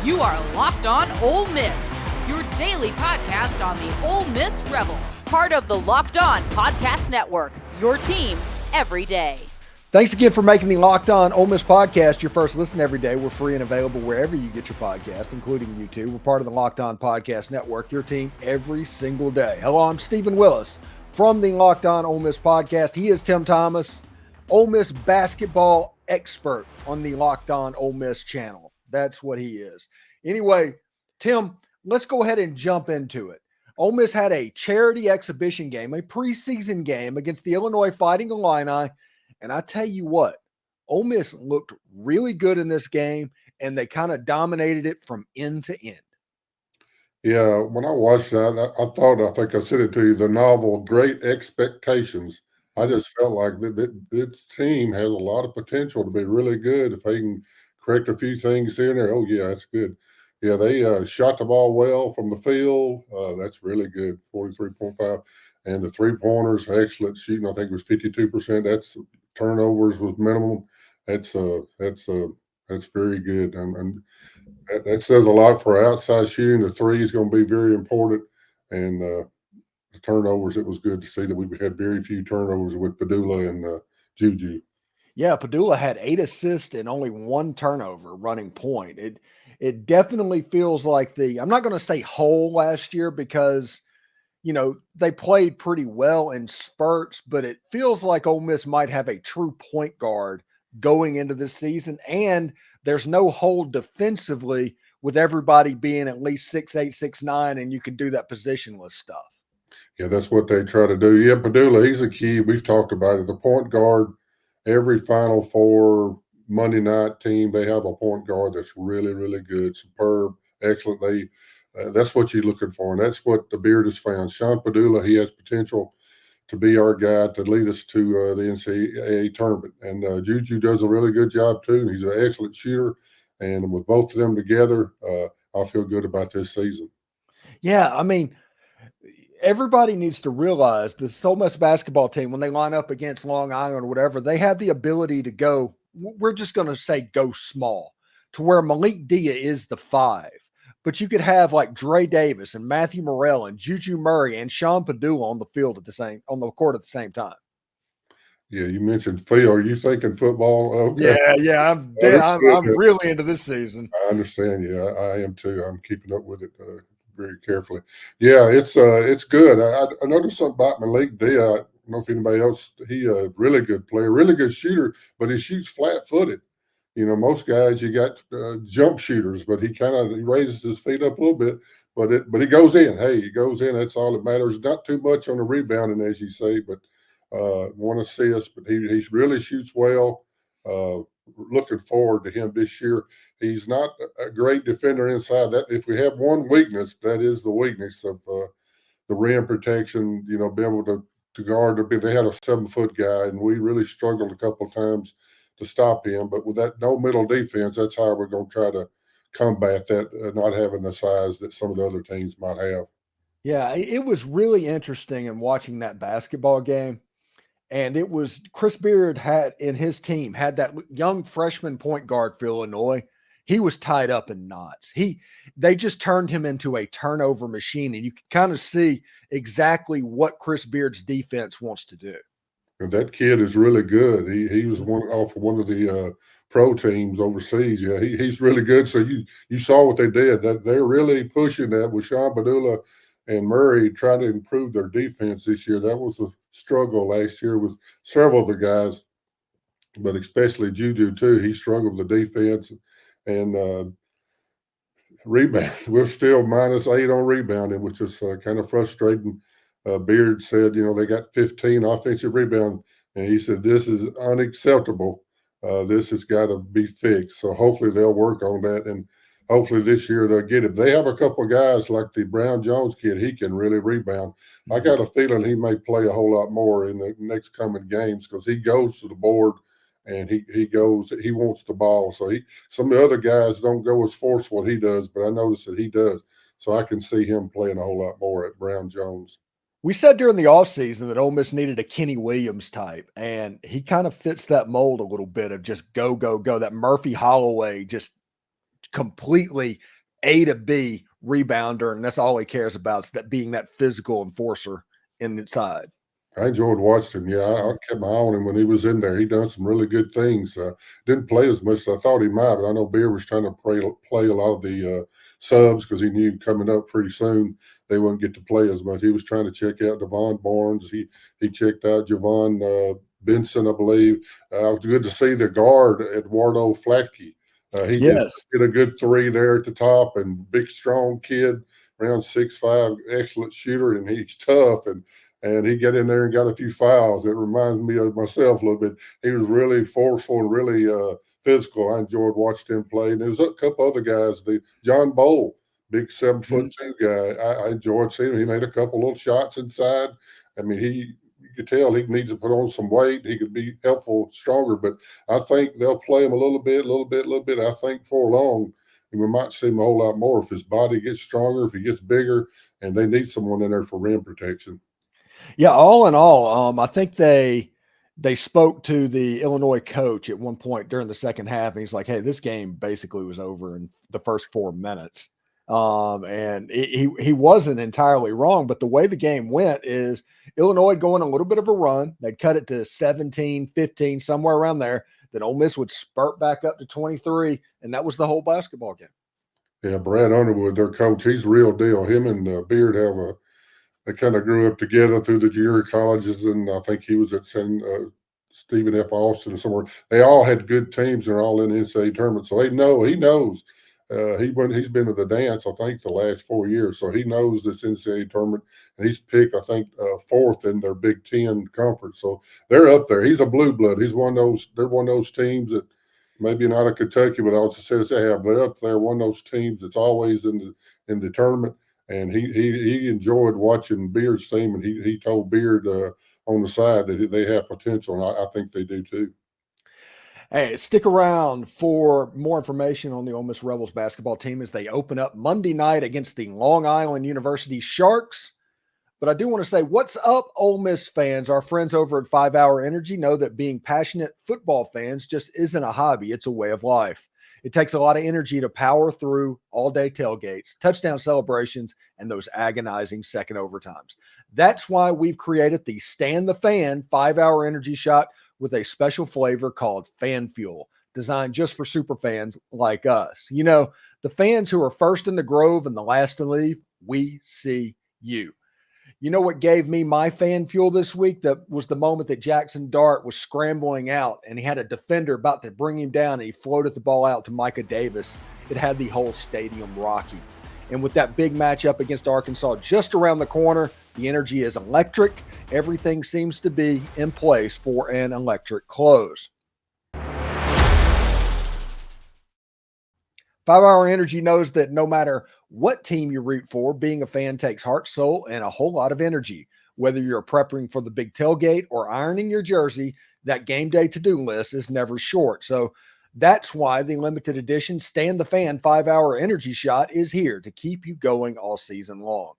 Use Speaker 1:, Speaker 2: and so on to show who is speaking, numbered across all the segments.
Speaker 1: You are Locked On Ole Miss, your daily podcast on the Ole Miss Rebels. Part of the Locked On Podcast Network, your team every day.
Speaker 2: Thanks again for making the Locked On Ole Miss podcast your first listen every day. We're free and available wherever you get your podcast, including YouTube. We're part of the Locked On Podcast Network, your team every single day. Hello, I'm Steven Willis from the Locked On Ole Miss podcast. He is Tim Thomas, Ole Miss basketball expert on the Locked On Ole Miss channel. That's what he is. Anyway, Tim, let's go ahead and jump into it. Ole Miss had a charity exhibition game, a preseason game against the Illinois Fighting Illini. And I tell you what, Ole Miss looked really good in this game, and they kind of dominated it from end to end.
Speaker 3: Yeah, when I watched that, I think I said it to you, the novel Great Expectations. I just felt like this team has a lot of potential to be really good if they can correct a few things here and there. Oh, yeah, that's good. Yeah, they shot the ball well from the field. That's really good, 43.5. And the three-pointers, excellent shooting. I think it was 52%. That's turnovers was minimum. That's very good. And that says a lot for outside shooting. The three is going to be very important. And the turnovers, it was good to see that we had very few turnovers with Padullah and Juju.
Speaker 2: Yeah, Padullah had 8 assists and only 1 turnover running point. It definitely feels like I'm not going to say hole last year because, you know, they played pretty well in spurts, but it feels like Ole Miss might have a true point guard going into this season. And there's no hole defensively with everybody being at least 6'8", 6'9", and you can do that positionless stuff.
Speaker 3: Yeah, that's what they try to do. Yeah, Padullah, he's a key. We've talked about it. The point guard, every Final Four Monday night team, they have a point guard that's really, really good, superb, excellent. That's what you're looking for, and that's what the Beard has found. Sean Padullah, he has potential to be our guy to lead us to the NCAA tournament. And Juju does a really good job, too. He's an excellent shooter, and with both of them together, I feel good about this season.
Speaker 2: Yeah, I mean, everybody needs to realize the Ole Miss basketball team, when they line up against Long Island or whatever, they have the ability to go, we're just going to say go small, to where Malik Dia is the 5. But you could have like Dre Davis and Matthew Morrell and Juju Murray and Sean Padullah on the court at the same time.
Speaker 3: Yeah, you mentioned Phil. Are you thinking football? Okay.
Speaker 2: Yeah, I'm really into this season.
Speaker 3: I understand. Yeah, I am too. I'm keeping up with it very carefully. Yeah, it's good. I noticed something about Malik Dia. I don't know if anybody else. He a really good player, really good shooter, but he shoots flat-footed. You know, most guys, you got jump shooters, but he raises his feet up a little bit, but he goes in. Hey, he goes in. That's all that matters. Not too much on the rebounding, as you say, but one assist. But he really shoots well. Looking forward to him this year. He's not a great defender inside. That if we have one weakness, that is the weakness of the rim protection. You know, being able to guard. They had a 7-foot guy, and we really struggled a couple of times to stop him. But with that no middle defense, that's how we're going to try to combat that, not having the size that some of the other teams might have.
Speaker 2: Yeah, it was really interesting in watching that basketball game. And it was Chris Beard had that young freshman point guard for Illinois. He was tied up in knots. They just turned him into a turnover machine, and you can kind of see exactly what Chris Beard's defense wants to do.
Speaker 3: And that kid is really good. He was one of the pro teams overseas. Yeah, he's really good. So you saw what they did. That they're really pushing that with Sean Padullah and Murray trying to improve their defense this year. That was a struggle last year with several of the guys, but especially Juju too. He struggled with the defense and rebound. We're still -8 on rebounding, which is kind of frustrating. Beard said, you know, they got 15 offensive rebound, and he said, this is unacceptable. This has got to be fixed. So hopefully they'll work on that, and hopefully this year they'll get it. They have a couple of guys like the Brown Jones kid. He can really rebound. I got a feeling he may play a whole lot more in the next coming games because he goes to the board and he wants the ball. So some of the other guys don't go as forceful as he does, but I notice that he does. So I can see him playing a whole lot more at Brown Jones.
Speaker 2: We said during the offseason that Ole Miss needed a Kenny Williams type, and he kind of fits that mold a little bit of just go, go, go. That Murphy Holloway just completely A to B rebounder, and that's all he cares about, is that being that physical enforcer inside.
Speaker 3: I enjoyed watching him. Yeah, I kept my eye on him when he was in there. He done some really good things. Didn't play as much as I thought he might, but I know Beard was trying to play a lot of the subs because he knew coming up pretty soon they wouldn't get to play as much. He was trying to check out Devon Barnes. He checked out Javon Benson, I believe. It was good to see the guard, Eduardo Flatke. He
Speaker 2: Yes.
Speaker 3: did a good three there at the top, and big, strong kid, around 6'5", excellent shooter, and he's tough. And he got in there and got a few fouls. It reminds me of myself a little bit. He was really forceful and really physical. I enjoyed watching him play. And there was a couple other guys. The John Bowl, big 7'2" guy. I enjoyed seeing him. He made a couple little shots inside. I mean, you could tell he needs to put on some weight. He could be helpful, stronger. But I think they'll play him a little bit. I think for long, we might see him a whole lot more if his body gets stronger, if he gets bigger, and they need someone in there for rim protection.
Speaker 2: Yeah, all in all, I think they spoke to the Illinois coach at one point during the second half, and he's like, "Hey, this game basically was over in the first 4 minutes." And he wasn't entirely wrong, but the way the game went is Illinois going a little bit of a run. They'd cut it to 17, 15, somewhere around there. Then Ole Miss would spurt back up to 23, and that was the whole basketball game.
Speaker 3: Yeah, Brad Underwood, their coach, he's the real deal. Him and Beard they kind of grew up together through the junior colleges, and I think he was at Stephen F. Austin or somewhere. They all had good teams. They're all in the NCAA tournament, so he knows. He's been to the dance, I think, the last 4 years, so he knows this NCAA tournament, and he's picked, I think, fourth in their Big Ten conference. So they're up there. He's a blue blood. He's one of those. They're one of those teams that maybe not of Kentucky, but also says they have. They're up there. One of those teams that's always in the tournament. And he enjoyed watching Beard's team, and he told Beard on the side that they have potential, and I think they do too.
Speaker 2: Hey, stick around for more information on the Ole Miss Rebels basketball team as they open up Monday night against the Long Island University Sharks. But I do want to say, what's up, Ole Miss fans? Our friends over at 5 Hour Energy know that being passionate football fans just isn't a hobby. It's a way of life. It takes a lot of energy to power through all-day tailgates, touchdown celebrations, and those agonizing second overtimes. That's why we've created the Stand the Fan 5 Hour Energy Shot with a special flavor called Fan Fuel, designed just for super fans like us. You know, the fans who are first in the grove and the last to leave, we see you. You know what gave me my fan fuel this week? That was the moment that Jackson Dart was scrambling out and he had a defender about to bring him down and he floated the ball out to Micah Davis. It had the whole stadium rocking. And with that big matchup against Arkansas just around the corner, the energy is electric. Everything seems to be in place for an electric close. 5 Hour Energy knows that no matter what team you root for, being a fan takes heart, soul, and a whole lot of energy. Whether you're prepping for the big tailgate or ironing your jersey, that game day to-do list is never short. So that's why the limited edition Stand the Fan 5 Hour Energy Shot is here to keep you going all season long.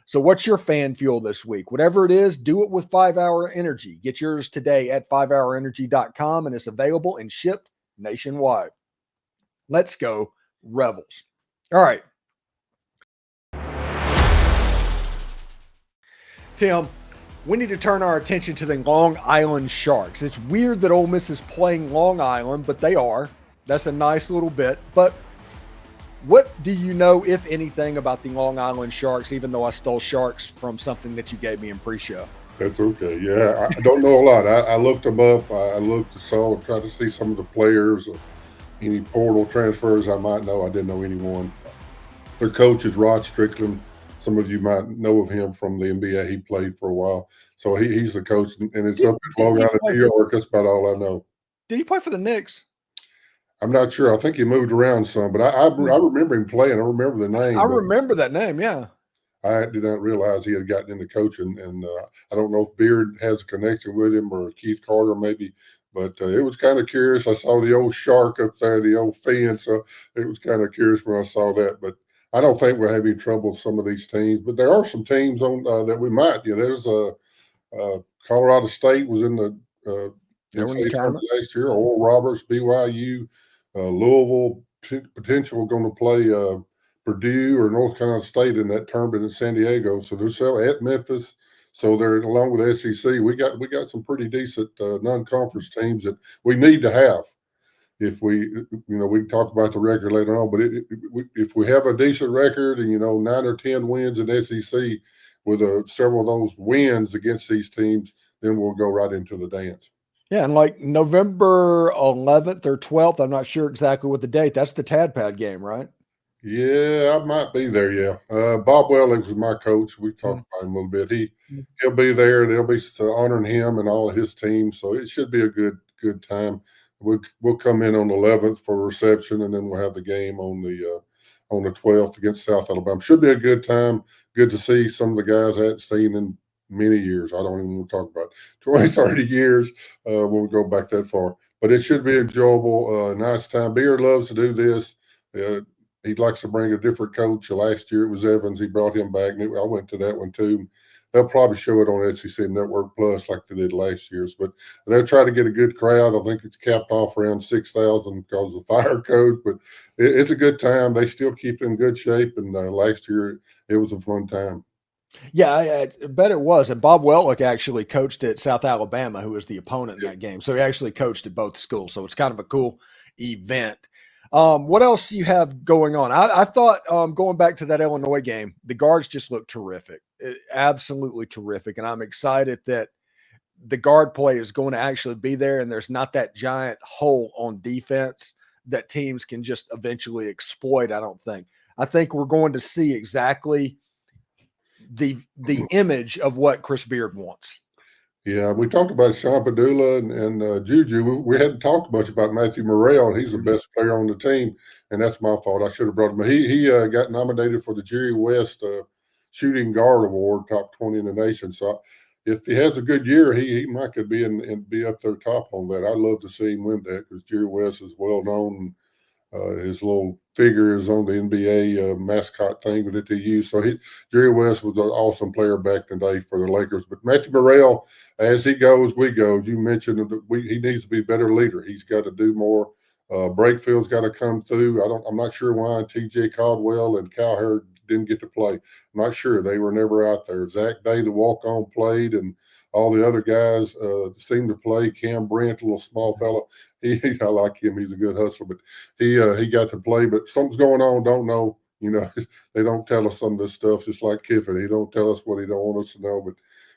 Speaker 2: So what's your fan fuel this week? Whatever it is, do it with 5 Hour Energy. Get yours today at 5hourenergy.com, and it's available and shipped nationwide. Let's go Rebels. All right. Tim, we need to turn our attention to the Long Island Sharks. It's weird that Ole Miss is playing Long Island, but they are. That's a nice little bit. But what do you know, if anything, about the Long Island Sharks, even though I stole Sharks from something that you gave me in pre-show?
Speaker 3: That's okay. Yeah, I don't know a lot. I looked them up. I tried to see some of the players, any portal transfers I might know. I didn't know anyone. Their coach is Rod Strickland. Some of you might know of him from the NBA. He played for a while. So he's the coach, and it's up in Long Island, New York. That's about all I know.
Speaker 2: Did he play for the Knicks?
Speaker 3: I'm not sure. I think he moved around some, but I remember him playing. I remember the name.
Speaker 2: I remember that name, yeah.
Speaker 3: I did not realize he had gotten into coaching, and I don't know if Beard has a connection with him or Keith Carter maybe. But it was kind of curious. I saw the old shark up there, the old fin, so it was kind of curious when I saw that. But I don't think we'll have any trouble with some of these teams. But there are some teams on that we might. You know, there's Colorado State was in the tournament last year. Oral Roberts, BYU, Louisville, potential going to play Purdue or North Carolina State in that tournament in San Diego. So they're still at Memphis. So they're along with SEC. We got some pretty decent non-conference teams that we need to have. If we can talk about the record later on, but if we have a decent record and 9 or 10 wins in SEC with several of those wins against these teams, then we'll go right into the dance.
Speaker 2: Yeah, and like November 11th or 12th, I'm not sure exactly what the date. That's the Tadpad game, right?
Speaker 3: Yeah, I might be there. Yeah, Bob Welling was my coach. We talked about him a little bit. He'll be there. They'll be honoring him and all of his team. So it should be a good time. We'll come in on the 11th for reception, and then we'll have the game on the 12th against South Alabama. Should be a good time. Good to see some of the guys I hadn't seen in many years. I don't even want to talk about 20, 30 years when we go back that far. But it should be enjoyable. Nice time. Beard loves to do this. He likes to bring a different coach. Last year it was Evans. He brought him back. And I went to that one too. They'll probably show it on SEC Network Plus like they did last year's. But they'll try to get a good crowd. I think it's capped off around 6,000 because of the fire code. But it's a good time. They still keep in good shape. And last year it was a fun time.
Speaker 2: Yeah, I bet it was. And Bob Wellick actually coached at South Alabama, who was the opponent in that game. So he actually coached at both schools. So it's kind of a cool event. What else you have going on? I thought going back to that Illinois game, the guards just looked terrific, absolutely terrific. And I'm excited that the guard play is going to actually be there and there's not that giant hole on defense that teams can just eventually exploit, I don't think. I think we're going to see exactly the image of what Chris Beard wants.
Speaker 3: Yeah, we talked about Sean Padullah and Juju. We hadn't talked much about Matthew Morrell, and he's the best player on the team, and that's my fault. I should have brought him. He got nominated for the Jerry West Shooting Guard Award, top 20 in the nation. So if he has a good year, he might could be be up there top on that. I'd love to see him win that because Jerry West is well known. His little figure is on the NBA mascot thing that they use. So Jerry West was an awesome player back in the day for the Lakers. But Matthew Morrell, as he goes, we go. You mentioned that he needs to be a better leader. He's got to do more. Breakfield's got to come through. I'm not sure why T.J. Caldwell and Cowherd didn't get to play. I'm not sure. They were never out there. Zach Day, the walk-on, played, and all the other guys seemed to play. Cam Brent, a little small fella, I like him. He's a good hustler, but he got to play. But something's going on. Don't know. They don't tell us some of this stuff. Just like Kiffin, he don't tell us what he don't want us to know. But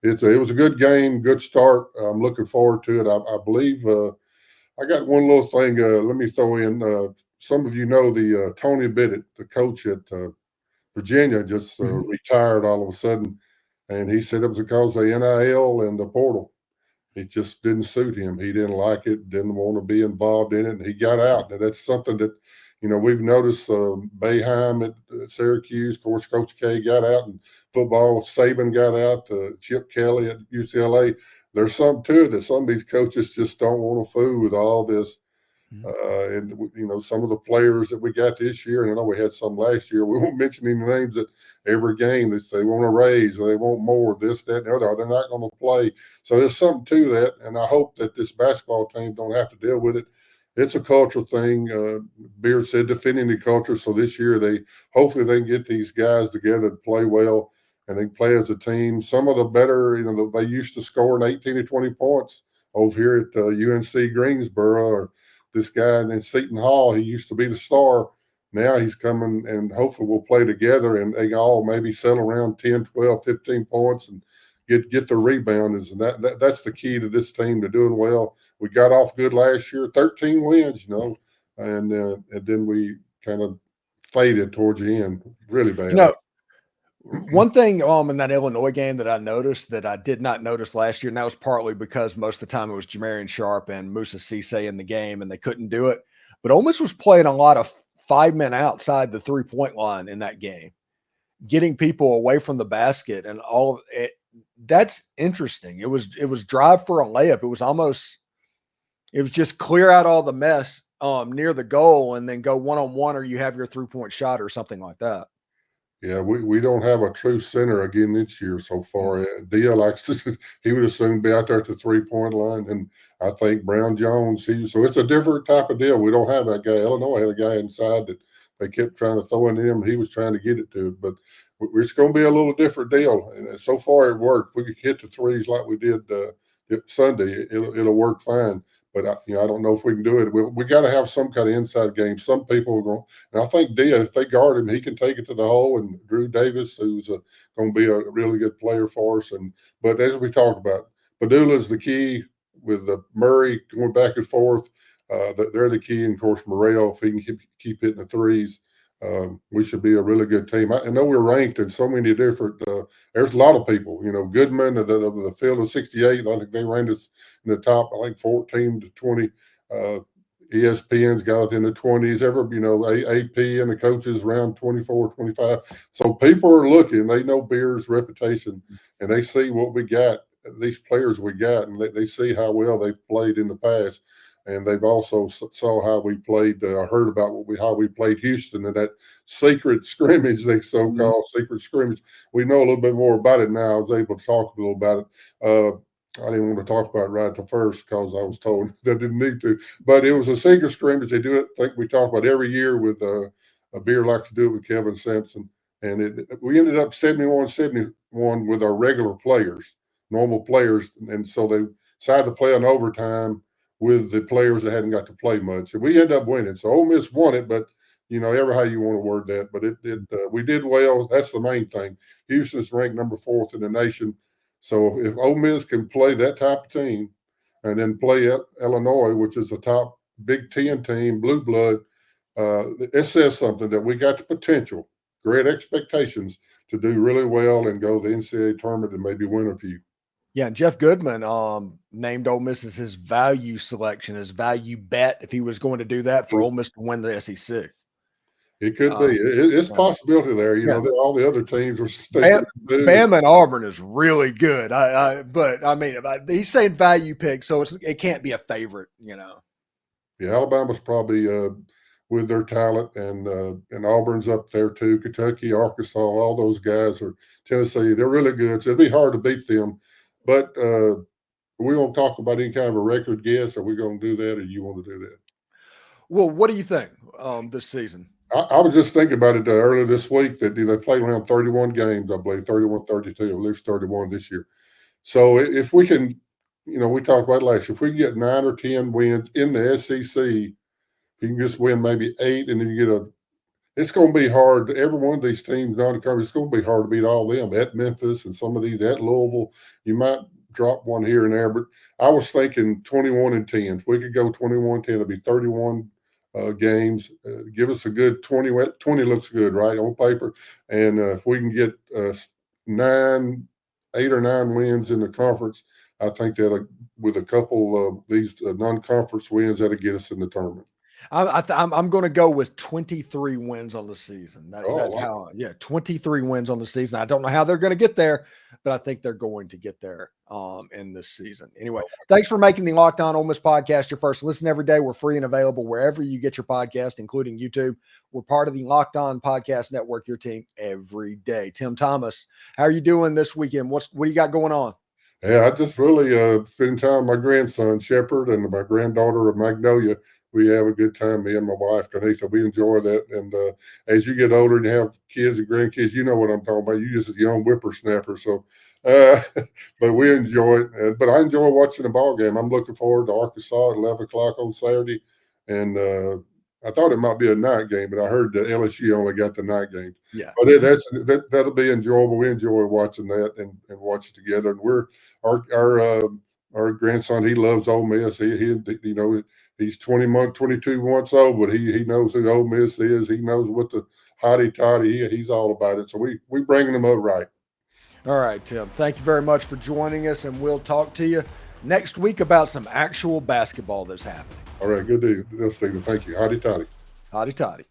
Speaker 3: it was a good game, good start. I'm looking forward to it. I believe I got one little thing. Let me throw in. Some of you know the Tony Bennett, the coach at Virginia, just retired all of a sudden. And he said it was because of the NIL and the portal. It just didn't suit him. He didn't like it, didn't want to be involved in it, and he got out. And that's something that, we've noticed. Boeheim at Syracuse, of course, Coach K got out, and football, Saban got out, Chip Kelly at UCLA. There's something to it that some of these coaches just don't want to fool with all this. And some of the players that we got this year, and I know we had some last year, we won't mention any names at every game that they want to raise or they want more, this, that, and the other, or they're not going to play. So there's something to that, and I hope that this basketball team don't have to deal with it. It's a cultural thing. Beard said defending the culture. So this year hopefully they can get these guys together to play well and they can play as a team. Some of the better, they used to scoring 18 to 20 points over here at UNC Greensboro, or this guy in Seton Hall, he used to be the star. Now he's coming, and hopefully we'll play together, and they all maybe settle around 10, 12, 15 points and get the rebounders. And that's the key to this team. They're doing well. We got off good last year, 13 wins, and then we kind of faded towards the end really bad.
Speaker 2: One thing in that Illinois game that I noticed that I did not notice last year, and that was partly because most of the time it was Jamarian Sharp and Musa Cisse in the game and they couldn't do it. But Ole Miss was playing a lot of 5 men outside the 3-point line in that game, getting people away from the basket and all of it. That's interesting. It was drive for a layup. It was just clear out all the mess near the goal and then go one-on-one, or you have your 3-point shot or something like that.
Speaker 3: Yeah, we don't have a true center again this year so far. Dia likes to, he would assume be out there at the 3-point line, and I think Brown Jones. So it's a different type of deal. We don't have that guy. Illinois had a guy inside They kept trying to throw it in him. He was trying to get it to it. But it's going to be a little different deal. And so far it worked. If we could hit the threes like we did Sunday, it'll work fine. But I don't know if we can do it. We got to have some kind of inside game. Some people are going, and I think Dia, if they guard him, he can take it to the hole. And Drew Davis, who's going to be a really good player for us. But as we talked about, Padullah is the key with Murray going back and forth. They're the key. And of course, Morrell, if he can keep hitting the threes, we should be a really good team. I know we're ranked in so many different. There's a lot of people. Goodman of the field of 68. I think they ranked us in the top. I think 14 to 20. ESPN's got it in the 20s. AP and the coaches around 24, 25. So people are looking. They know Beer's reputation, and they see what we got. These players we got, and they see how well they've played in the past. And they've also saw how we played. Heard about how we played Houston and that secret scrimmage, they so-called secret scrimmage. We know a little bit more about it now. I was able to talk a little about it. I didn't want to talk about it right at the first because I was told that I didn't need to. But it was a secret scrimmage. They do it. I think we talk about every year with a Beer likes to do it with Kevin Simpson. And we ended up 71-71 with our regular players, normal players. And so they decided to play an overtime with the players that hadn't got to play much. And we end up winning. So Ole Miss won it, but, ever how you want to word that. But we did well. That's the main thing. Houston's ranked number 4th in the nation. So if Ole Miss can play that type of team and then play Illinois, which is a top Big Ten team, blue blood, it says something that we got the potential, great expectations to do really well and go to the NCAA tournament and maybe win a few.
Speaker 2: Yeah, and Jeff Goodman named Ole Miss as his value selection, his value bet, if he was going to do that for Ole Miss to win the SEC.
Speaker 3: It could be. It's a possibility there. All the other teams are sticking.
Speaker 2: Bama and Auburn is really good. But he's saying value pick, so it can't be a favorite.
Speaker 3: Yeah, Alabama's probably with their talent, and Auburn's up there too. Kentucky, Arkansas, all those guys are Tennessee. They're really good. So it'd be hard to beat them. But we won't talk about any kind of a record guess. Are we going to do that, or you want to do that?
Speaker 2: Well, what do you think this season?
Speaker 3: I was just thinking about it earlier this week that they played around 31 games, I believe, 31, 32, at least 31 this year. So if we can, we talked about it last year, if we can get 9 or 10 wins in the SEC, if you can just win maybe 8 and then you get it's going to be hard. Every one of these teams, it's going to be hard to beat all of them at Memphis and some of these at Louisville. You might drop one here and there, but I was thinking 21-10. If we could go 21-10, it'd be 31 games. Give us a good 20. 20 looks good, right, on paper. And if we can get 8 or 9 wins in the conference, I think that with a couple of these non-conference wins, that'll get us in the tournament.
Speaker 2: I'm going to go with 23 wins on the season. That's wow. 23 wins on the season. I don't know how they're going to get there, but I think they're going to get there in this season. Anyway, thanks for making the Locked On Ole Miss podcast your first listen every day. We're free and available wherever you get your podcast, including YouTube. We're part of the Locked On Podcast Network, your team every day. Tim Thomas, how are you doing this weekend? What do you got going on?
Speaker 3: Yeah, I just really spend time with my grandson, Shepherd, and my granddaughter, Magnolia. We have a good time, me and my wife, Kanitha. We enjoy that. And as you get older and you have kids and grandkids, you know what I'm talking about. You're just a young whippersnapper. So, but we enjoy it. But I enjoy watching the ball game. I'm looking forward to Arkansas at 11 o'clock on Saturday. And I thought it might be a night game, but I heard that LSU only got the night game.
Speaker 2: Yeah.
Speaker 3: But that'll be enjoyable. We enjoy watching that and watch it together. And our grandson, he loves Ole Miss. He's 22 months old, but he knows who Ole Miss is. He knows what the hotty-toddy. He's all about it. So we bringing him up right.
Speaker 2: All right, Tim. Thank you very much for joining us, and we'll talk to you next week about some actual basketball that's happening.
Speaker 3: All right, good deal, Stephen. Thank you. Hotty-toddy.
Speaker 2: Hotty-toddy.